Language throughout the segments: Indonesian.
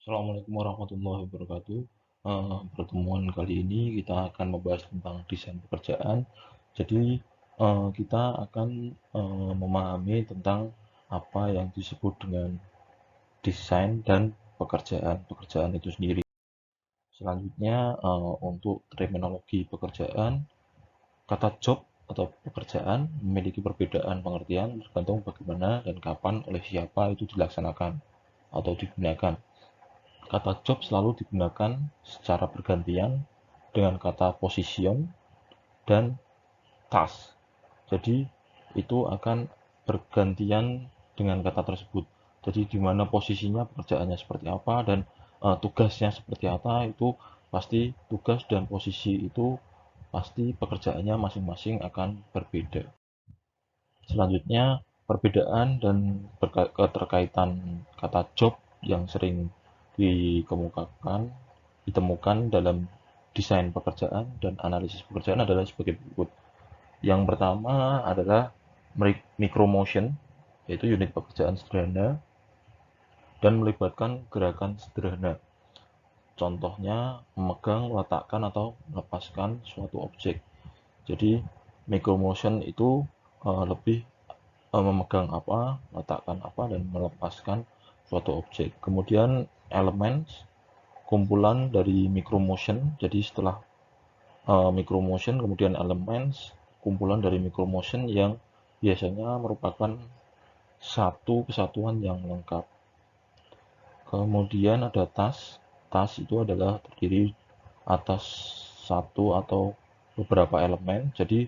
Assalamualaikum warahmatullahi wabarakatuh. Pertemuan kali ini kita akan membahas tentang desain pekerjaan. Jadi, kita akan memahami tentang apa yang disebut dengan desain dan pekerjaan itu sendiri. Selanjutnya, untuk terminologi pekerjaan, kata job atau pekerjaan memiliki perbedaan pengertian tergantung bagaimana dan kapan oleh siapa itu dilaksanakan atau digunakan. Kata job selalu digunakan secara bergantian dengan kata position dan task. Jadi itu akan bergantian dengan kata tersebut. Jadi di mana posisinya pekerjaannya seperti apa dan tugasnya seperti apa itu pasti tugas dan posisi itu pasti pekerjaannya masing-masing akan berbeda. Selanjutnya perbedaan dan keterkaitan kata job yang sering dikemukakan ditemukan dalam desain pekerjaan dan analisis pekerjaan adalah sebagai berikut. Yang pertama adalah micromotion, yaitu unit pekerjaan sederhana dan melibatkan gerakan sederhana. Contohnya memegang, meletakkan, atau melepaskan suatu objek. Jadi micromotion itu lebih memegang apa, meletakkan apa, dan melepaskan suatu objek. Kemudian elements, kumpulan dari micromotion. Jadi setelah micromotion, kemudian elements, kumpulan dari micromotion yang biasanya merupakan satu kesatuan yang lengkap. Kemudian ada task. Task itu adalah terdiri atas satu atau beberapa elemen. Jadi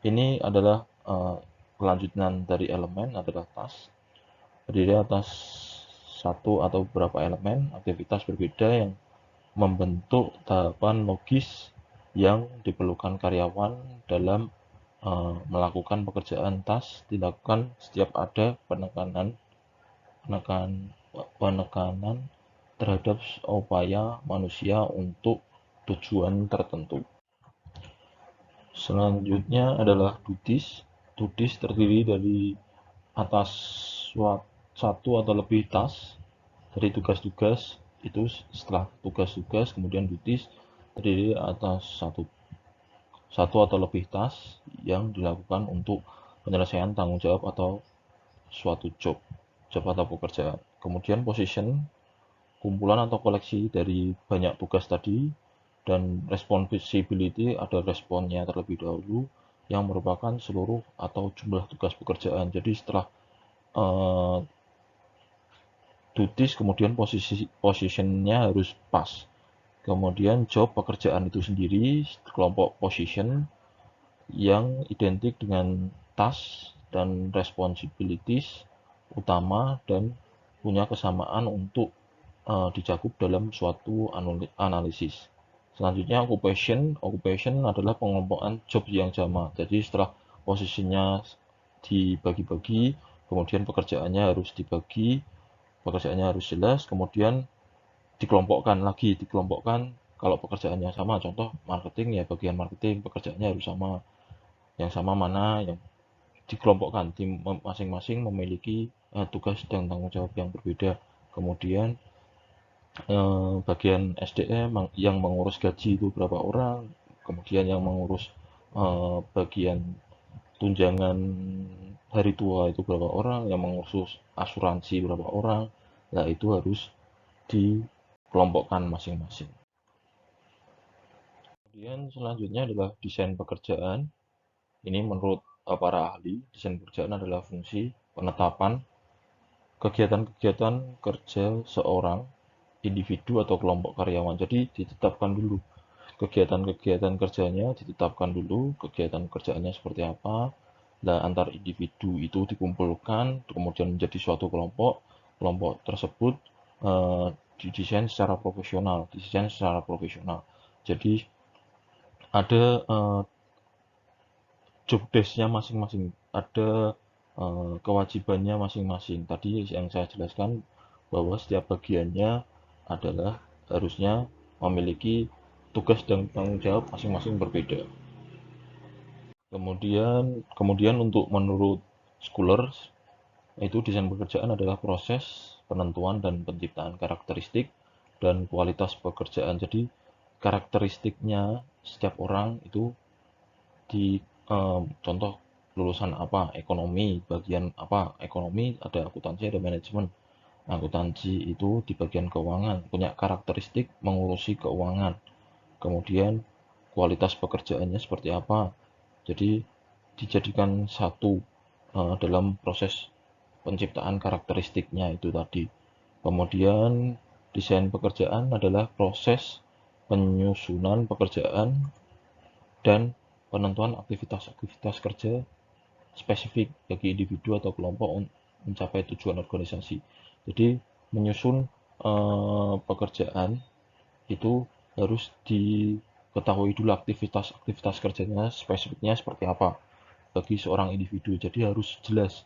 ini adalah kelanjutan dari elemen adalah task. Terdiri atas satu atau beberapa elemen aktivitas berbeda yang membentuk tahapan logis yang diperlukan karyawan dalam melakukan pekerjaan task dilakukan setiap ada penekanan penekanan terhadap upaya manusia untuk tujuan tertentu. Selanjutnya adalah duties. Duties terdiri dari atas satu atau lebih task dari tugas-tugas itu. Setelah tugas-tugas kemudian duties terdiri atas satu atau lebih task yang dilakukan untuk penyelesaian tanggung jawab atau suatu job atau pekerjaan. Kemudian position, kumpulan atau koleksi dari banyak tugas tadi, dan responsibility ada responnya terlebih dahulu yang merupakan seluruh atau jumlah tugas pekerjaan. Jadi setelah uh, duties kemudian positionnya harus pas. Kemudian job pekerjaan itu sendiri kelompok position yang identik dengan task dan responsibilities utama dan punya kesamaan untuk dicakup dalam suatu analisis. Selanjutnya occupation. Occupation adalah pengelompokan job yang sama. Jadi setelah posisinya dibagi-bagi, kemudian pekerjaannya harus dibagi, pekerjaannya harus jelas, kemudian dikelompokkan lagi, dikelompokkan kalau pekerjaannya sama. Contoh marketing ya bagian marketing pekerjaannya harus sama. Yang sama mana yang dikelompokkan, tim masing-masing memiliki tugas dan tanggung jawab yang berbeda. Kemudian bagian SDM yang mengurus gaji itu berapa orang, kemudian yang mengurus bagian tunjangan hari tua itu berapa orang, yang mengurus asuransi berapa orang. Nah, itu harus dikelompokkan masing-masing. Kemudian selanjutnya adalah desain pekerjaan. Ini menurut para ahli, desain pekerjaan adalah fungsi penetapan kegiatan-kegiatan kerja seorang individu atau kelompok karyawan. Jadi ditetapkan dulu kegiatan-kegiatan kerjanya, ditetapkan dulu kegiatan kerjaannya seperti apa. Nah, antar individu itu dikumpulkan, kemudian menjadi suatu kelompok. Kelompok tersebut didesain secara profesional. Jadi ada job desk-nya masing-masing, ada kewajibannya masing-masing. Tadi yang saya jelaskan bahwa setiap bagiannya adalah harusnya memiliki tugas dan tanggung jawab masing-masing berbeda. Kemudian untuk menurut Scholars, itu desain pekerjaan adalah proses penentuan dan penciptaan karakteristik dan kualitas pekerjaan. Jadi karakteristiknya setiap orang itu di contoh lulusan apa, ekonomi, bagian apa, ekonomi ada akuntansi, ada manajemen. Akuntansi itu di bagian keuangan, punya karakteristik mengurusi keuangan. Kemudian kualitas pekerjaannya seperti apa. Jadi dijadikan satu dalam proses penciptaan karakteristiknya itu tadi. Kemudian desain pekerjaan adalah proses penyusunan pekerjaan dan penentuan aktivitas-aktivitas kerja spesifik bagi individu atau kelompok untuk mencapai tujuan organisasi. Jadi menyusun pekerjaan itu harus diketahui dulu aktivitas-aktivitas kerjanya spesifiknya seperti apa bagi seorang individu. Jadi harus jelas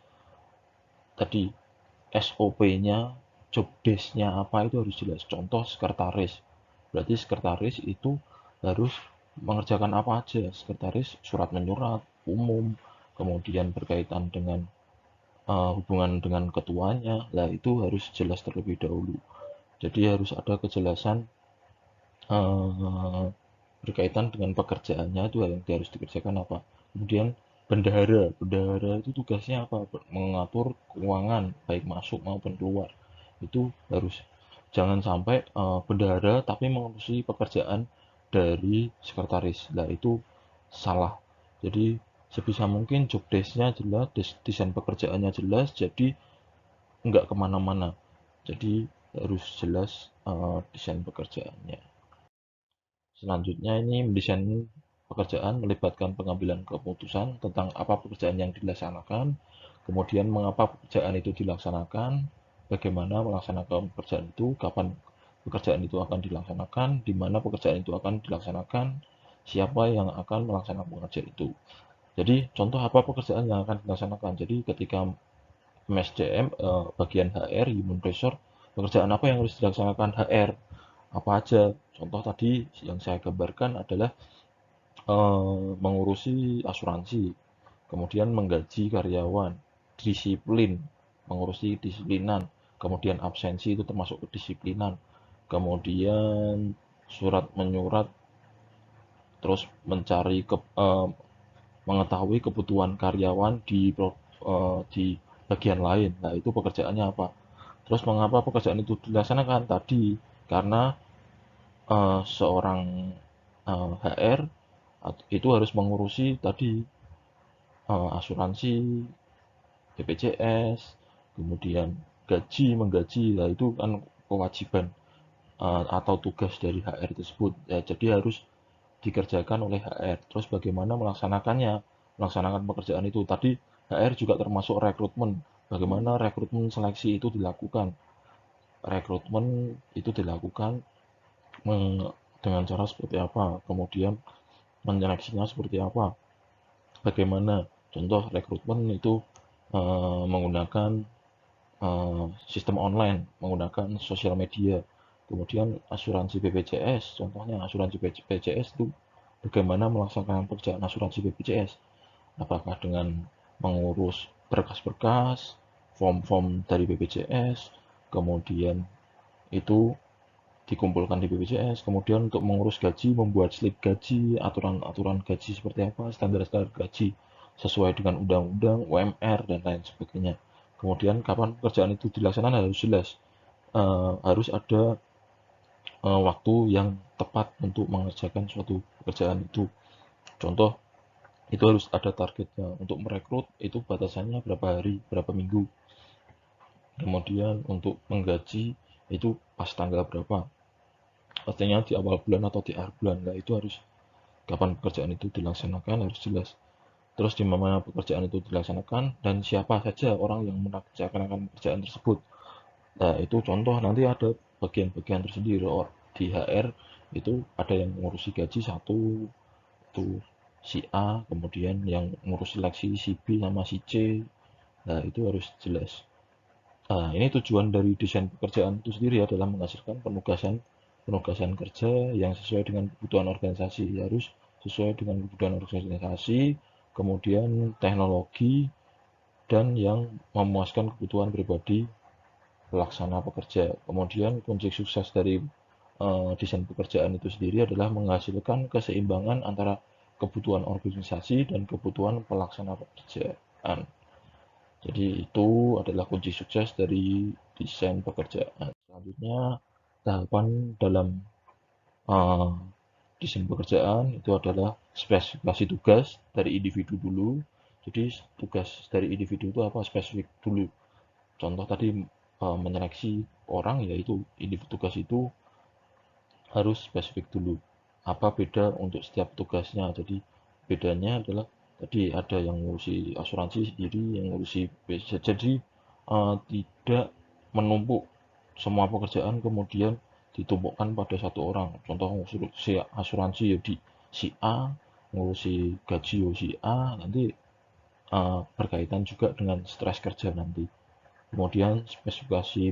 tadi SOP-nya, job desk-nya apa itu harus jelas. Contoh sekretaris. Berarti sekretaris itu harus mengerjakan apa aja. Sekretaris surat menyurat, umum, kemudian berkaitan dengan hubungan dengan ketuanya. Lah itu harus jelas terlebih dahulu. Jadi harus ada kejelasan uh, berkaitan dengan pekerjaannya itu yang harus dikerjakan apa. Kemudian bendahara itu tugasnya apa? Mengatur keuangan baik masuk maupun keluar. Itu harus jangan sampai bendahara tapi mengurusi pekerjaan dari sekretaris. Nah itu salah. Jadi sebisa mungkin job desk-nya jelas, desain pekerjaannya jelas, jadi nggak kemana-mana. Jadi harus jelas desain pekerjaannya. Selanjutnya ini mendesain pekerjaan melibatkan pengambilan keputusan tentang apa pekerjaan yang dilaksanakan, kemudian mengapa pekerjaan itu dilaksanakan, bagaimana melaksanakan pekerjaan itu, kapan pekerjaan itu akan dilaksanakan, di mana pekerjaan itu akan dilaksanakan, siapa yang akan melaksanakan pekerjaan itu. Jadi contoh apa pekerjaan yang akan dilaksanakan. Jadi ketika MSDM bagian HR, Human Resource, pekerjaan apa yang harus dilaksanakan HR, apa aja. Contoh tadi yang saya gambarkan adalah mengurusi asuransi, kemudian menggaji karyawan, disiplin, mengurusi disiplinan, kemudian absensi itu termasuk kedisiplinan, kemudian surat menyurat, terus mencari mengetahui kebutuhan karyawan di bagian lain. Nah, itu pekerjaannya apa? Terus mengapa pekerjaan itu dilaksanakan? Tadi karena seorang HR itu harus mengurusi tadi asuransi, BPJS, kemudian menggaji, nah itu kan kewajiban atau tugas dari HR tersebut. Ya, jadi harus dikerjakan oleh HR. Terus bagaimana melaksanakannya? Melaksanakan pekerjaan itu. Tadi HR juga termasuk rekrutmen. Bagaimana rekrutmen seleksi itu dilakukan? Rekrutmen itu dilakukan dengan cara seperti apa? Kemudian menyeleksinya seperti apa? Bagaimana? Contoh rekrutmen itu menggunakan sistem online, menggunakan sosial media. Kemudian asuransi BPJS, contohnya asuransi BPJS itu bagaimana melaksanakan pekerjaan asuransi BPJS. Apakah dengan mengurus berkas-berkas, form-form dari BPJS, kemudian itu dikumpulkan di BPJS, kemudian untuk mengurus gaji, membuat slip gaji, aturan-aturan gaji seperti apa, standar-standar gaji sesuai dengan undang-undang, UMR, dan lain sebagainya. Kemudian kapan pekerjaan itu dilaksanakan harus jelas. Harus ada waktu yang tepat untuk mengerjakan suatu pekerjaan itu. Contoh, itu harus ada targetnya. Untuk merekrut itu batasannya berapa hari, berapa minggu. Kemudian untuk menggaji itu pas tanggal berapa. Pastinya di awal bulan atau di akhir bulan. Nah, itu harus kapan pekerjaan itu dilaksanakan harus jelas. Terus di mana pekerjaan itu dilaksanakan dan siapa saja orang yang melaksanakan pekerjaan tersebut. Nah, itu contoh nanti ada bagian-bagian tersendiri. Di HR itu ada yang mengurusi gaji satu, itu si A, kemudian yang ngurus seleksi si B sama si C. Nah, itu harus jelas. Nah, ini tujuan dari desain pekerjaan itu sendiri adalah menghasilkan penugasan penugasan kerja yang sesuai dengan kebutuhan organisasi. Harus sesuai dengan kebutuhan organisasi, kemudian teknologi, dan yang memuaskan kebutuhan pribadi pelaksana pekerja. Kemudian kunci sukses dari desain pekerjaan itu sendiri adalah menghasilkan keseimbangan antara kebutuhan organisasi dan kebutuhan pelaksana pekerjaan. Jadi itu adalah kunci sukses dari desain pekerjaan. Selanjutnya, tahapan dalam uh, desain pekerjaan itu adalah spesifikasi tugas dari individu dulu. Jadi tugas dari individu itu apa? Spesifik dulu. Contoh tadi menyeleksi orang, yaitu individu tugas itu harus spesifik dulu. Apa beda untuk setiap tugasnya? Jadi bedanya adalah tadi ada yang ngurusi asuransi sendiri, yang ngurusi BPJS. Jadi tidak menumpuk semua pekerjaan kemudian ditumpukkan pada satu orang. Contoh ngurusi asuransi ya di si A, ngurusi gaji ya si A, nanti berkaitan juga dengan stres kerja nanti. Kemudian spesifikasi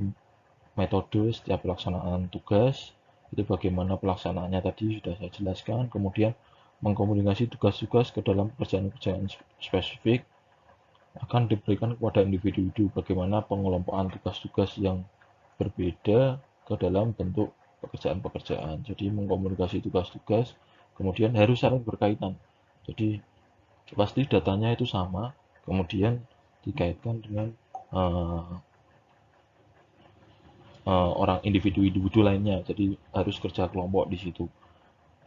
metode setiap pelaksanaan tugas, itu bagaimana pelaksanaannya tadi sudah saya jelaskan. Kemudian mengkomunikasi tugas-tugas ke dalam pekerjaan-pekerjaan spesifik akan diberikan kepada individu, bagaimana pengelompokan tugas-tugas yang berbeda ke dalam bentuk pekerjaan-pekerjaan. Jadi mengkomunikasi tugas-tugas, kemudian harus saling berkaitan. Jadi pasti datanya itu sama, kemudian dikaitkan dengan orang individu-individu lainnya. Jadi harus kerja kelompok di situ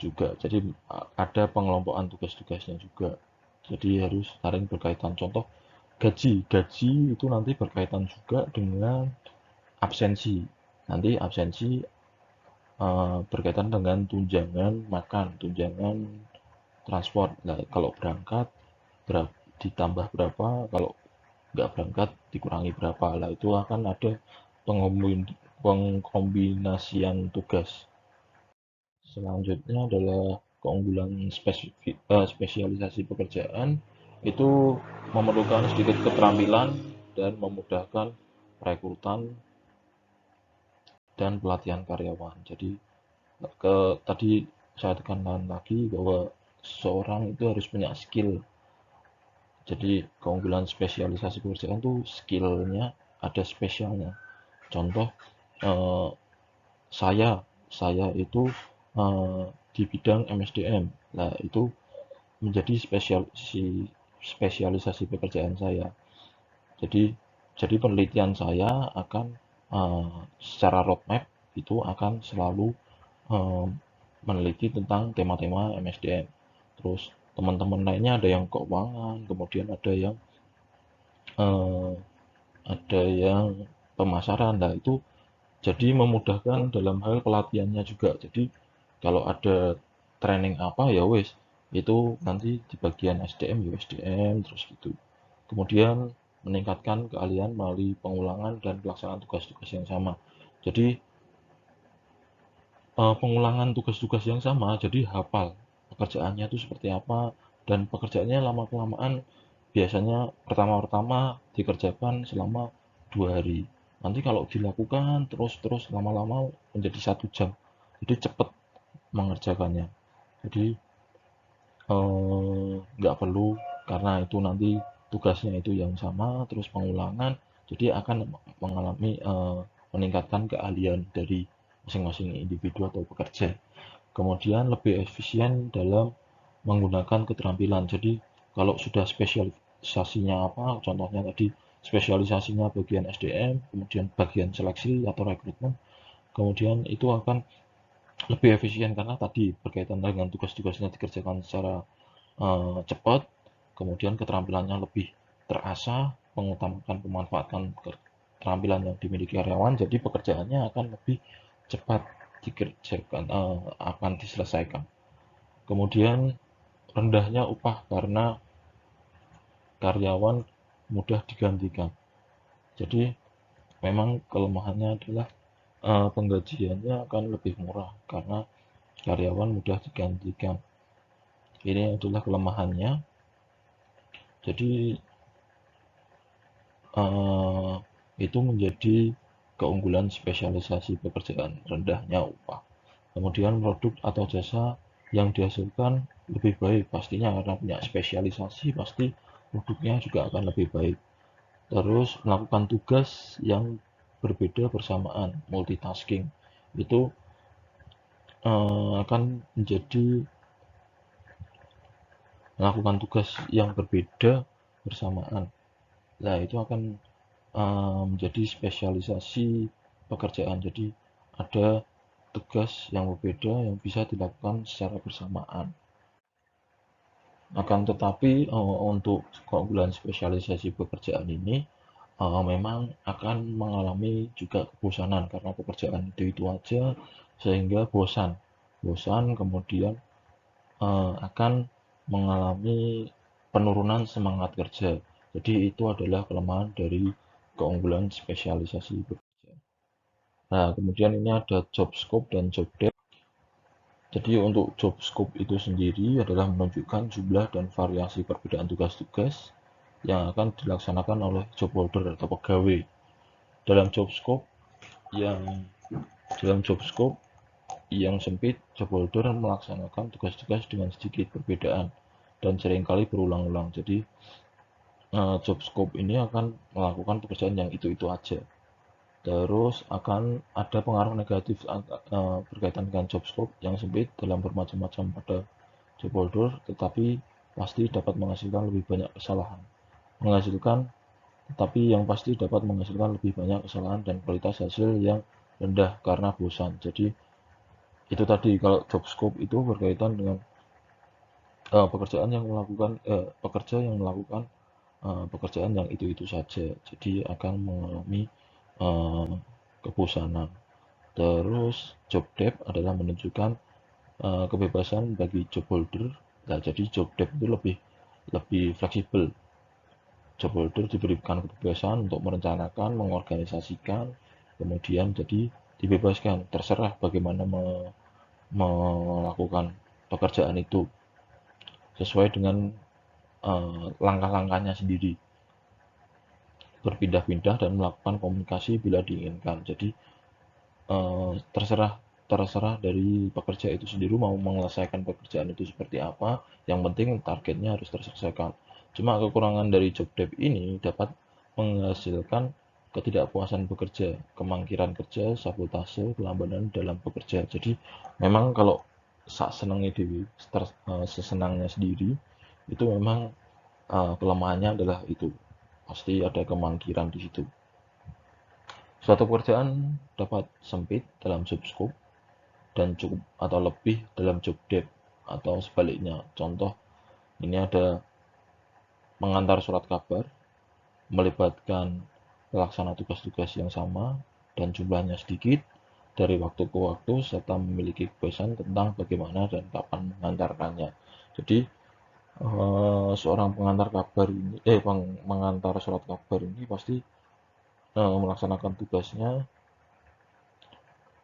juga. Jadi ada pengelompokan tugas-tugasnya juga. Jadi harus saling berkaitan. Contoh gaji itu nanti berkaitan juga dengan absensi. Nanti absensi berkaitan dengan tunjangan makan, tunjangan transport. Nah, kalau berangkat ditambah berapa, kalau nggak berangkat dikurangi berapa. Lah itu akan ada pengkombinasian tugas. Selanjutnya adalah keunggulan spesialisasi pekerjaan. Itu memerlukan sedikit keterampilan dan memudahkan perekrutan dan pelatihan karyawan. Jadi tadi saya tekankan lagi bahwa seseorang itu harus punya skill. Jadi keunggulan spesialisasi pekerjaan itu skillnya ada spesialnya. Contoh eh, saya saya itu di bidang MSDM. Nah, itu menjadi spesialisasi pekerjaan saya. Jadi penelitian saya akan secara roadmap itu akan selalu eh, meneliti tentang tema-tema MSDM. Terus teman-teman lainnya ada yang keuangan, kemudian eh, ada yang pemasaran. Nah, itu jadi memudahkan dalam hal pelatihannya juga. Jadi kalau ada training apa ya wes, itu nanti di bagian SDM ya SDM terus gitu. Kemudian meningkatkan keahlian melalui pengulangan dan pelaksanaan tugas-tugas yang sama. Jadi pengulangan tugas-tugas yang sama, jadi hafal pekerjaannya itu seperti apa, dan pekerjaannya lama-kelamaan biasanya pertama-tama dikerjakan selama 2 hari. Nanti kalau dilakukan terus-terus lama-lama menjadi 1 jam, jadi cepat mengerjakannya. Jadi nggak perlu karena itu nanti tugasnya itu yang sama, terus pengulangan, jadi akan mengalami meningkatkan keahlian dari masing-masing individu atau pekerja. Kemudian lebih efisien dalam menggunakan keterampilan. Jadi kalau sudah spesialisasinya apa, contohnya tadi spesialisasinya bagian SDM, kemudian bagian seleksi atau rekrutmen, kemudian itu akan lebih efisien karena tadi berkaitan dengan tugas-tugasnya dikerjakan secara cepat, kemudian keterampilannya lebih terasah, mengutamakan pemanfaatan keterampilan yang dimiliki karyawan, jadi pekerjaannya akan lebih cepat dikerjakan, akan diselesaikan. Kemudian rendahnya upah karena karyawan mudah digantikan. Jadi memang kelemahannya adalah penggajiannya akan lebih murah karena karyawan mudah digantikan. Ini adalah kelemahannya. Jadi itu menjadi keunggulan spesialisasi pekerjaan, rendahnya upah. Kemudian produk atau jasa yang dihasilkan lebih baik, pastinya karena punya spesialisasi pasti produknya juga akan lebih baik. Terus melakukan tugas yang berbeda bersamaan, multitasking. Itu akan menjadi melakukan tugas yang berbeda bersamaan. Nah, itu akan menjadi spesialisasi pekerjaan. Jadi ada tugas yang berbeda yang bisa dilakukan secara bersamaan. Akan tetapi untuk keunggulan spesialisasi pekerjaan ini memang akan mengalami juga kebosanan karena pekerjaan itu aja sehingga bosan. Bosan kemudian akan mengalami penurunan semangat kerja. Jadi itu adalah kelemahan dari keunggulan spesialisasi pekerjaan. Nah, kemudian ini ada job scope dan job depth. Jadi untuk job scope itu sendiri adalah menunjukkan jumlah dan variasi perbedaan tugas-tugas yang akan dilaksanakan oleh job holder atau pegawai. Dalam job scope yang dalam job scope yang sempit, job holder melaksanakan tugas-tugas dengan sedikit perbedaan dan seringkali berulang-ulang. Jadi job scope ini akan melakukan pekerjaan yang itu-itu aja. Terus akan ada pengaruh negatif berkaitan dengan job scope yang sempit dalam bermacam-macam pada job holder, tetapi pasti dapat menghasilkan lebih banyak kesalahan. Menghasilkan, tetapi yang pasti dapat menghasilkan lebih banyak kesalahan dan kualitas hasil yang rendah karena bosan. Jadi itu tadi kalau job scope itu berkaitan dengan pekerjaan yang melakukan pekerja yang melakukan pekerjaan yang itu-itu saja. Jadi akan mengalami uh, kebosanan. Terus job depth adalah menunjukkan kebebasan bagi job holder. Nah, jadi job depth itu lebih lebih fleksibel. Job holder diberikan kebebasan untuk merencanakan, mengorganisasikan, kemudian jadi dibebaskan, terserah bagaimana melakukan pekerjaan itu sesuai dengan langkah-langkahnya sendiri, berpindah-pindah dan melakukan komunikasi bila diinginkan. Jadi terserah terserah dari pekerja itu sendiri mau menyelesaikan pekerjaan itu seperti apa, yang penting targetnya harus terselesaikan. Cuma kekurangan dari job desk ini dapat menghasilkan ketidakpuasan bekerja, kemangkiran kerja, sabotase, kelambanan dalam bekerja. Jadi memang kalau senangnya dewi, sesenangnya sendiri, itu memang kelemahannya adalah itu. Pasti ada kemangkiran di situ. Suatu pekerjaan dapat sempit dalam job scope dan cukup atau lebih dalam job depth atau sebaliknya. Contoh, ini ada mengantar surat kabar, melibatkan pelaksana tugas-tugas yang sama dan jumlahnya sedikit dari waktu ke waktu serta memiliki kebiasaan tentang bagaimana dan kapan mengantarkannya. Jadi seorang pengantar kabar ini mengantar surat kabar ini pasti melaksanakan tugasnya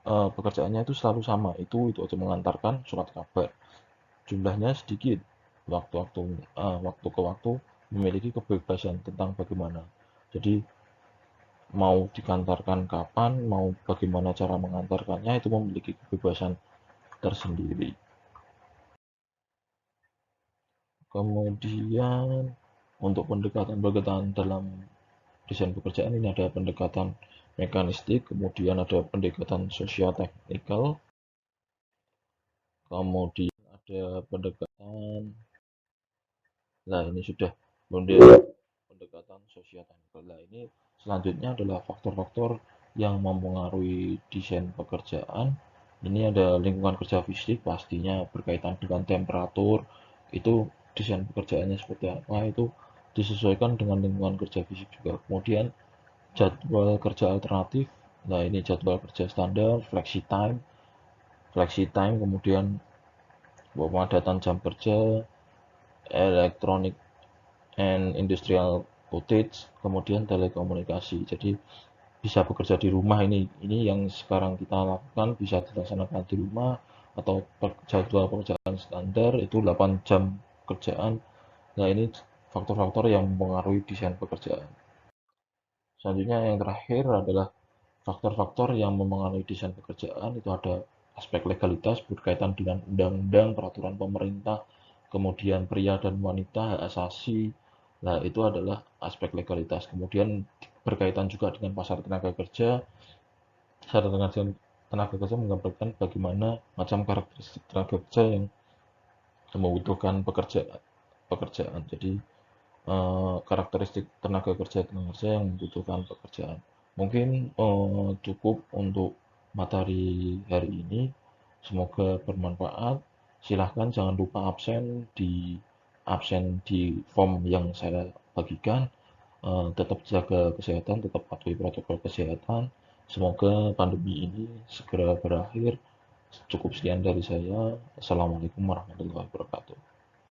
pekerjaannya itu selalu sama, itu aja mengantarkan surat kabar. Jumlahnya sedikit, waktu ke waktu memiliki kebebasan tentang bagaimana. Jadi mau dikantarkan kapan, mau bagaimana cara mengantarkannya itu memiliki kebebasan tersendiri. Kemudian untuk pendekatan-pendekatan dalam desain pekerjaan ini ada pendekatan mekanistik, kemudian ada pendekatan sosio-teknikal, kemudian ada pendekatan, nah ini sudah pendekatan sosio-teknikal. Nah ini selanjutnya adalah faktor-faktor yang mempengaruhi desain pekerjaan. Ini ada lingkungan kerja fisik, pastinya berkaitan dengan temperatur, itu desain pekerjaannya seperti apa, itu disesuaikan dengan lingkungan kerja fisik juga. Kemudian jadwal kerja alternatif, nah ini jadwal kerja standar, flexi time, kemudian pemadatan jam kerja, elektronik and industrial footage, kemudian telekomunikasi. Jadi bisa bekerja di rumah, ini yang sekarang kita lakukan bisa dilaksanakan di rumah, atau jadwal pekerjaan standar itu 8 jam kerjaan. Nah, ini faktor-faktor yang mempengaruhi desain pekerjaan. Selanjutnya yang terakhir adalah faktor-faktor yang mempengaruhi desain pekerjaan. Itu ada aspek legalitas berkaitan dengan undang-undang, peraturan pemerintah, kemudian pria dan wanita, hak asasi. Nah, itu adalah aspek legalitas. Kemudian berkaitan juga dengan pasar tenaga kerja, tenaga kerja menggambarkan bagaimana macam karakteristik tenaga kerja yang membutuhkan pekerjaan. Jadi karakteristik tenaga kerja yang membutuhkan pekerjaan. Mungkin cukup untuk materi hari ini. Semoga bermanfaat. Silahkan jangan lupa absen di form yang saya bagikan. Tetap jaga kesehatan, tetap patuhi protokol kesehatan. Semoga pandemi ini segera berakhir. Cukup sekian dari saya. Assalamualaikum warahmatullahi wabarakatuh.